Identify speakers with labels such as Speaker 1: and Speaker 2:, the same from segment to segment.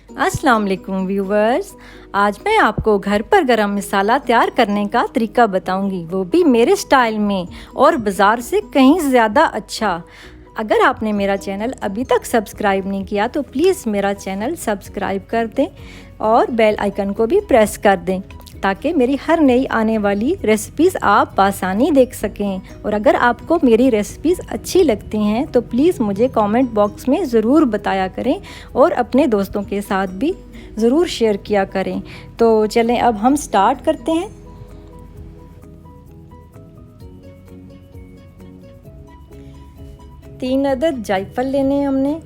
Speaker 1: अस्सलाम वालेकुम व्यूवर्स। आज मैं आपको घर पर गरम मसाला तैयार करने का तरीका बताऊंगी, वो भी मेरे स्टाइल में और बाज़ार से कहीं ज़्यादा अच्छा। अगर आपने मेरा चैनल अभी तक सब्सक्राइब नहीं किया तो प्लीज़ मेरा चैनल सब्सक्राइब कर दें और बेल आइकन को भी प्रेस कर दें ताकि मेरी हर नई आने वाली रेसिपीज़ आप आसानी देख सकें। और अगर आपको मेरी रेसिपीज़ अच्छी लगती हैं तो प्लीज़ मुझे कमेंट बॉक्स में ज़रूर बताया करें और अपने दोस्तों के साथ भी ज़रूर शेयर किया करें। तो चलें अब हम स्टार्ट करते हैं। तीन अदद जायफल लेने हैं हमने,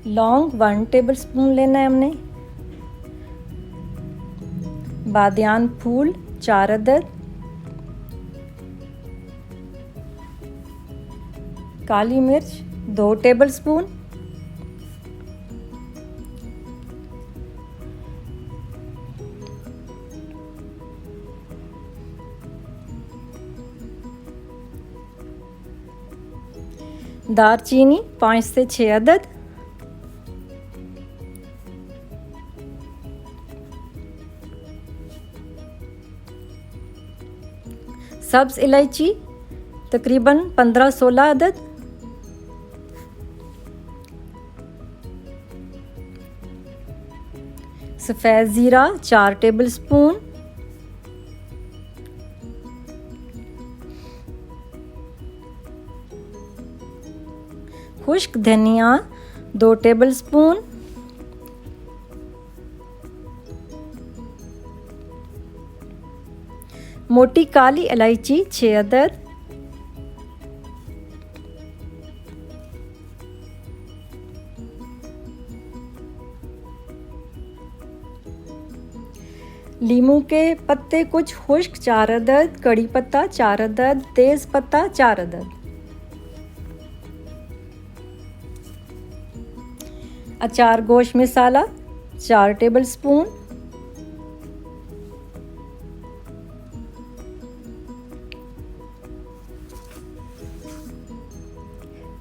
Speaker 1: लौंग 1 टेबलस्पून लेना है हमने, बादियान फूल 4 अदद, काली मिर्च 2 टेबलस्पून, दालचीनी 5 से 6 अदद, सब्ज़ इलायची तकरीबन 15-16 अदद, सफ़ेद ज़ीरा 4 टेबलस्पून, खुश्क धनिया 2 टेबलस्पून, मोटी काली इलायची 6 अदद, लीमू के पत्ते कुछ खुश्क 4 अदद, कड़ी पत्ता 4 अदद, तेज पत्ता 4 अदद, अचार गोश्त मसाला 4 टेबलस्पून,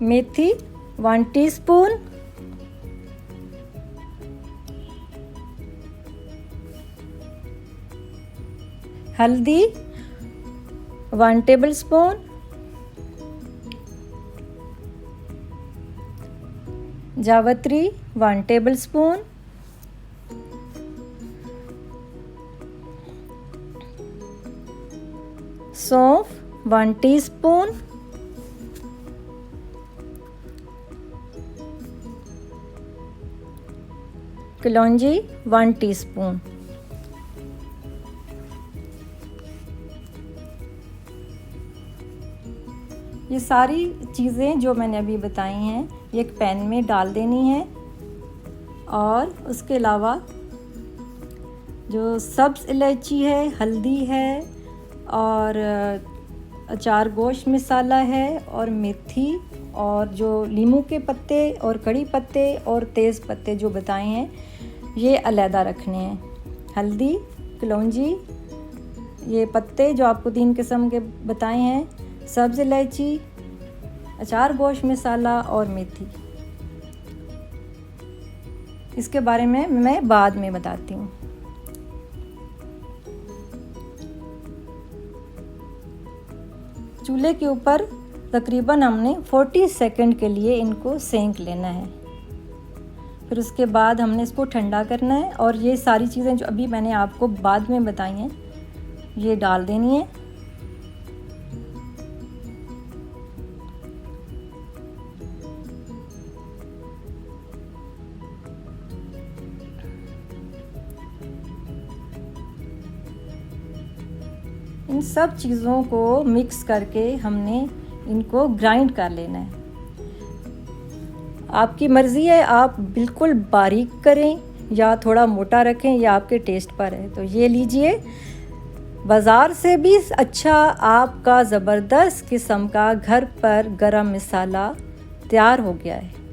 Speaker 1: मेथी 1 टीस्पून, हल्दी 1 टेबलस्पून, जावित्री 1 टेबलस्पून, सौंफ 1 टीस्पून, कलौंजी 1 टीस्पून। ये सारी चीज़ें जो मैंने अभी बताई हैं ये एक पैन में डाल देनी है। और उसके अलावा जो सब्ज़ इलायची है, हल्दी है और अचार गोश्त मसाला है और मेथी और जो नींबू के पत्ते और कड़ी पत्ते और तेज़ पत्ते जो बताए हैं ये अलहदा रखने हैं। हल्दी, कलौंजी, ये पत्ते जो आपको 3 किस्म के बताए हैं, सब्ज़ इलायची, अचार गोश्त मसाला और मेथी। इसके बारे में मैं बाद में बताती हूँ। चूल्हे के ऊपर तकरीबन हमने 40 सेकंड के लिए इनको सेंक लेना है। फिर उसके बाद हमने इसको ठंडा करना है और ये सारी चीज़ें जो अभी मैंने आपको बाद में बताई हैं ये डाल देनी है। इन सब चीज़ों को मिक्स करके हमने इनको ग्राइंड कर लेना है। आपकी मर्ज़ी है, आप बिल्कुल बारीक करें या थोड़ा मोटा रखें, या आपके टेस्ट पर है। तो ये लीजिए, बाज़ार से भी अच्छा आपका ज़बरदस्त किस्म का घर पर गरम मसाला तैयार हो गया है।